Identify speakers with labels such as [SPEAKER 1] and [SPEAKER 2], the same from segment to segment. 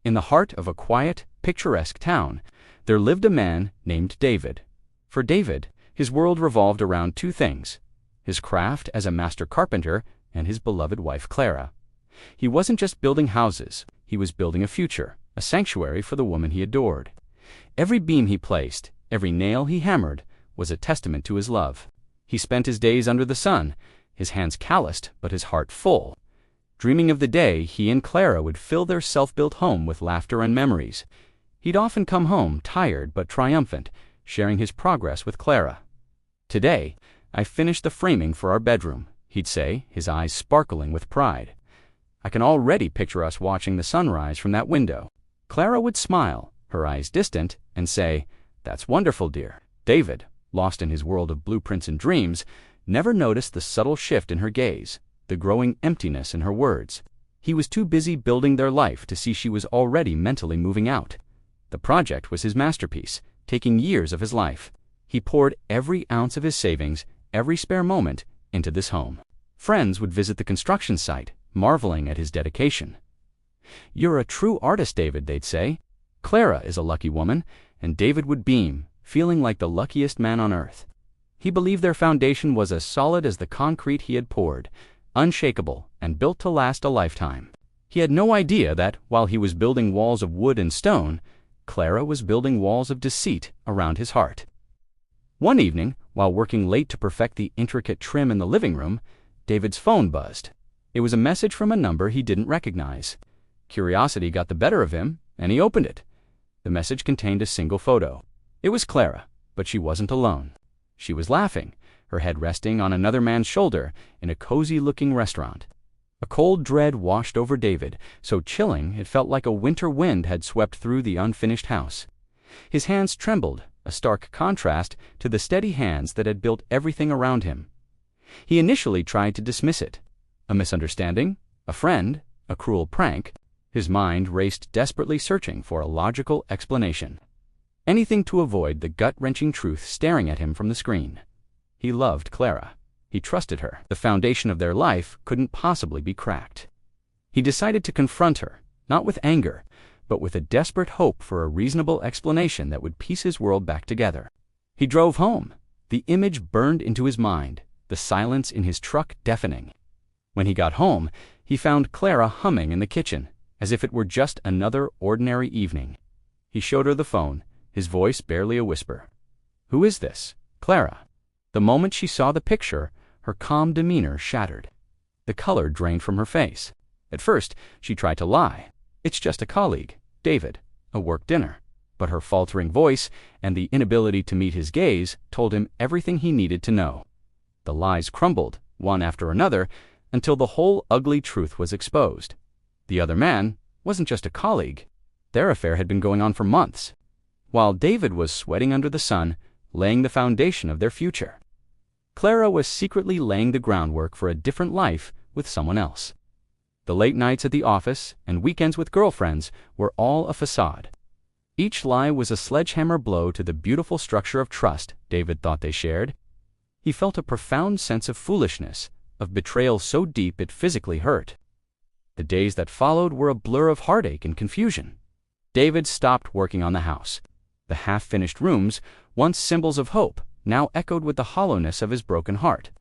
[SPEAKER 1] In the heart of a quiet, picturesque town, there lived a man named David. For David, his world revolved around two things: his craft as a master carpenter and his beloved wife Clara. He wasn't just building houses, he was building a future, a sanctuary for the woman he adored. Every beam he placed, every nail he hammered, was a testament to his love. He spent his days under the sun, his hands calloused but his heart full, dreaming of the day he and Clara would fill their self-built home with laughter and memories. He'd often come home tired but triumphant, sharing his progress with Clara. "Today, I finished the framing for our bedroom," he'd say, his eyes sparkling with pride. "I can already picture us watching the sunrise from that window." Clara would smile, her eyes distant, and say, "That's wonderful, dear." David, lost in his world of blueprints and dreams, never noticed the subtle shift in her gaze, the growing emptiness in her words. He was too busy building their life to see she was already mentally moving out. The project was his masterpiece, taking years of his life. He poured every ounce of his savings, every spare moment, into this home. Friends would visit the construction site, marveling at his dedication. "You're a true artist, David," they'd say. Clara is a lucky woman, and David would beam, feeling like the luckiest man on earth. He believed their foundation was as solid as the concrete he had poured, unshakable and built to last a lifetime. He had no idea that, while he was building walls of wood and stone, Clara was building walls of deceit around his heart. One evening, while working late to perfect the intricate trim in the living room, David's phone buzzed. It was a message from a number he didn't recognize. Curiosity got the better of him, and he opened it. The message contained a single photo. It was Clara, but she wasn't alone. She was laughing, her head resting on another man's shoulder in a cozy-looking restaurant. A cold dread washed over David, so chilling it felt like a winter wind had swept through the unfinished house. His hands trembled, a stark contrast to the steady hands that had built everything around him. He initially tried to dismiss it. A misunderstanding? A friend? A cruel prank? His mind raced desperately, searching for a logical explanation. Anything to avoid the gut-wrenching truth staring at him from the screen. He loved Clara. He trusted her. The foundation of their life couldn't possibly be cracked. He decided to confront her, not with anger, but with a desperate hope for a reasonable explanation that would piece his world back together. He drove home. The image burned into his mind, the silence in his truck deafening. When he got home, he found Clara humming in the kitchen, as if it were just another ordinary evening. He showed her the phone, his voice barely a whisper. "Who is this?" "Clara." The moment she saw the picture, her calm demeanor shattered. The color drained from her face. At first, she tried to lie. "It's just a colleague, David, a work dinner." But her faltering voice and the inability to meet his gaze told him everything he needed to know. The lies crumbled, one after another, until the whole ugly truth was exposed. The other man wasn't just a colleague. Their affair had been going on for months, while David was sweating under the sun, laying the foundation of their future. Clara was secretly laying the groundwork for a different life with someone else. The late nights at the office and weekends with girlfriends were all a facade. Each lie was a sledgehammer blow to the beautiful structure of trust David thought they shared. He felt a profound sense of foolishness, of betrayal so deep it physically hurt. The days that followed were a blur of heartache and confusion. David stopped working on the house. The half-finished rooms, once symbols of hope, now echoed with the hollowness of his broken heart.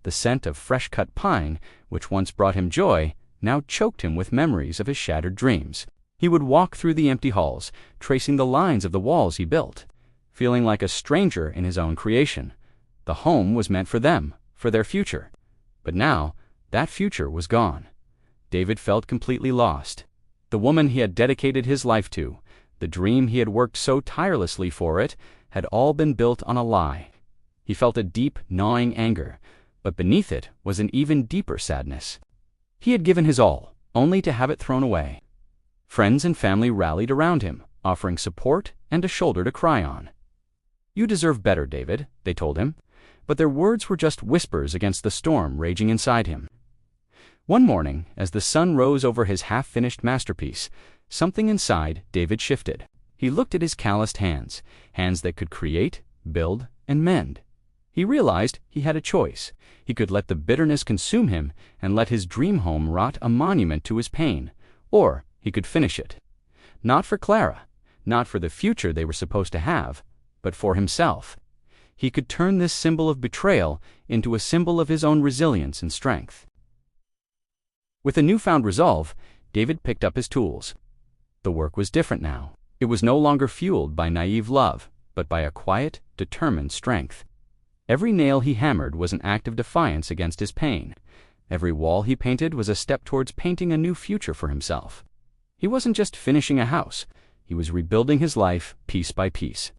[SPEAKER 1] The scent of fresh-cut pine, which once brought him joy, now choked him with memories of his shattered dreams. He would walk through the empty halls, tracing the lines of the walls he built, feeling like a stranger in his own creation. The home was meant for them, for their future. But now, that future was gone. David felt completely lost. The woman he had dedicated his life to, the dream he had worked so tirelessly for it, had all been built on a lie. He felt a deep, gnawing anger, but beneath it was an even deeper sadness. He had given his all, only to have it thrown away. Friends and family rallied around him, offering support and a shoulder to cry on. "You deserve better, David," they told him, but their words were just whispers against the storm raging inside him. One morning, as the sun rose over his half-finished masterpiece, something inside David shifted. He looked at his calloused hands, hands that could create, build, and mend. He realized he had a choice. He could let the bitterness consume him and let his dream home rot a monument to his pain, or he could finish it. not for Clara, not for the future they were supposed to have, but for himself. He could turn this symbol of betrayal into a symbol of his own resilience and strength. With a newfound resolve, David picked up his tools. The work was different now. It was no longer fueled by naive love, but by a quiet, determined strength. Every nail he hammered was an act of defiance against his pain. Every wall he painted was a step towards painting a new future for himself. He wasn't just finishing a house, he was rebuilding his life piece by piece.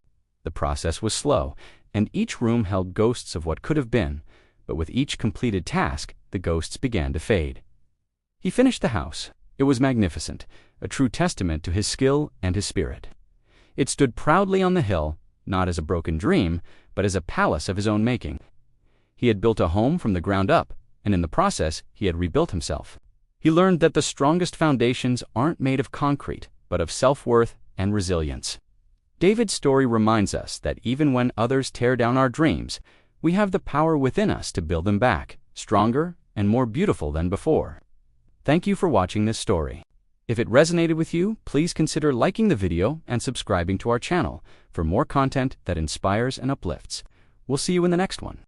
[SPEAKER 1] The process was slow, and each room held ghosts of what could have been, but with each completed task, the ghosts began to fade. He finished the house. It was magnificent, a true testament to his skill and his spirit. It stood proudly on the hill, not as a broken dream, but as a palace of his own making. He had built a home from the ground up, and in the process, he had rebuilt himself. He learned that the strongest foundations aren't made of concrete, but of self-worth and resilience. David's story reminds us that even when others tear down our dreams, we have the power within us to build them back, stronger and more beautiful than before. Thank you for watching this story. If it resonated with you, please consider liking the video and subscribing to our channel for more content that inspires and uplifts. We'll see you in the next one.